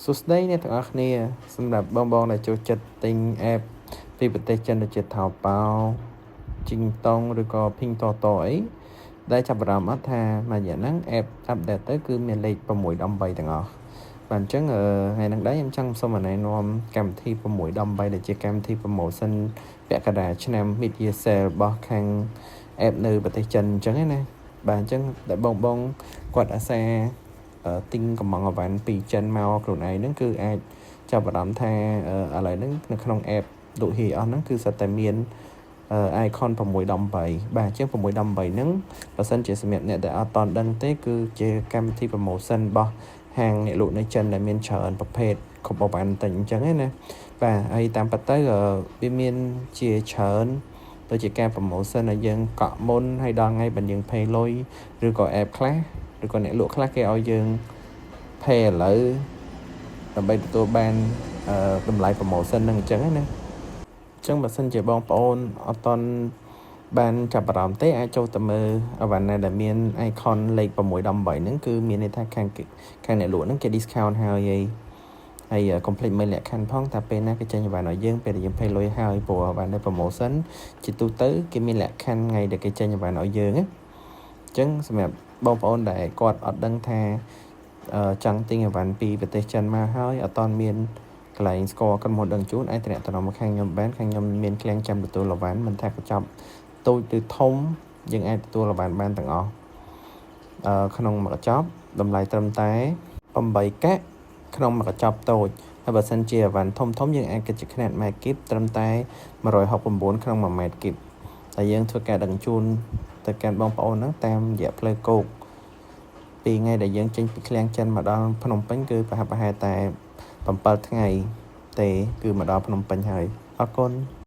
សួស្តីអ្នកទាំងអស់គ្នាសម្រាប់បងដែលចូលចិត្តទិញ app ពីប្រទេសចិនដូចជា Taobao ជីងតុងឬក៏ Pinduoduo អីដែលចាប់អារម្មណ៍អត់ថាមួយរយៈហ្នឹង app update ទៅគឺមានលេខ6ដល់8ទាំងអស់បាទអញ្ចឹងថ្ងៃហ្នឹងដែរខ្ញុំចង់សូមណែនាំកម្មវិធី6ដល់8ដែលជាកម្មវិធី promotion ពាក់កណ្ដាលឆ្នាំ Mid Year Sale របស់ខាង app នៅប្រទេសចិនអញ្ចឹងណាបាទអញ្ចឹងដែលបងគាត់អាសាទិញកំងអវ៉ាន់ពីចិនមកខ្លួនឯងហ្នឹងគឺអាចចាប់អារម្មណ៍ថាឥឡូវហ្នឹងនៅក្នុង app លក់ហីអស់ហ្នឹងគឺសិតតែមានicon 6ដល់8បាទអញ្ចឹង6ដល់8ហ្នឹងបើសិនជាសម្រាប់អ្នកដែលអត់តន់ដឹងទេគឺជាកម្មវិធី promotion របស់ហាងអ្នកលក់នៅចិនដែលមានច្រើនប្រភេទគ្រប់អវ៉ាន់តែអញ្ចឹងណាបាទហើយតាមពិតទៅវាមានជាច្រើនដូចជាការ promotion ឲ្យយើងកក់មុនហើយដល់ថ្ងៃបើយើង pay លុយឬក៏ app ខ្លះឬក៏អ្នកលក់ខ្លះគេឲ្យយើង pay ឥឡូវដើម្បីទទួលបានតម្លៃ promotion ហ្នឹងអញ្ចឹងណាអញ្ចឹងបើសិនជាបងប្អូនអត់តន់បានចាប់អារម្មណ៍ទេអាចចូលទៅមើលអវ៉ាន់ណាដែលមាន icon លេខ6ដល់8ហ្នឹងគឺមានន័យថាខាងអ្នកលក់ហ្នឹងគេ discount ហើយកុំភ្លេចមើលលក្ខខណ្ឌផងថាពេលណាគេចេញអវ៉ាន់ឲ្យយើងពេលដែលយើង pay លុយហើយព្រោះអវ៉ាន់ដែល promotion ជាទូទៅគេមានលក្ខខណ្ឌថ្ងៃដែលគេចេញអវ៉ាន់ឲ្យយើងណាអញ្ចឹងសម្រាប់បងប្អូនដែលគាត់អត់ដឹងថាចង់ទិញអវ៉ាន់ពីប្រទេសចិនមកហើយអត់តន់មានកន្លែងស្គាល់ក្រុមហ៊ុនដឹងជូនអាចតំណមកខាងខ្ញុំបានខាងខ្ញុំមានឃ្លាំងចាំទទួលអវ៉ាន់មិនថាកញ្ចប់តូចឬធំយើងអាចទទួលអវ៉ាន់បានទាំងអស់ក្នុងមួយកញ្ចប់តម្លៃត្រឹមតែ8កាក់ក្នុងមួយកញ្ចប់តូចហើយបើសិនជាអវ៉ាន់ធំយើងអាចគិតជាຂະຫນាតម៉ែត្រគីបត្រឹមតែ169ក្នុង1ម៉ែត្រគីបតែយើងធ្វើការដឹងជូនទៅកាន់បងប្អូនហ្នឹងតាមរយៈផ្លូវគោកពីថ្ងៃដែលយើងចេញពីឃ្លាំងចិនមកដល់ភ្នំពេញគឺប្រហែលតែ7ថ្ងៃទេគឺមកដល់ភ្នំពេញហើយអរគុណ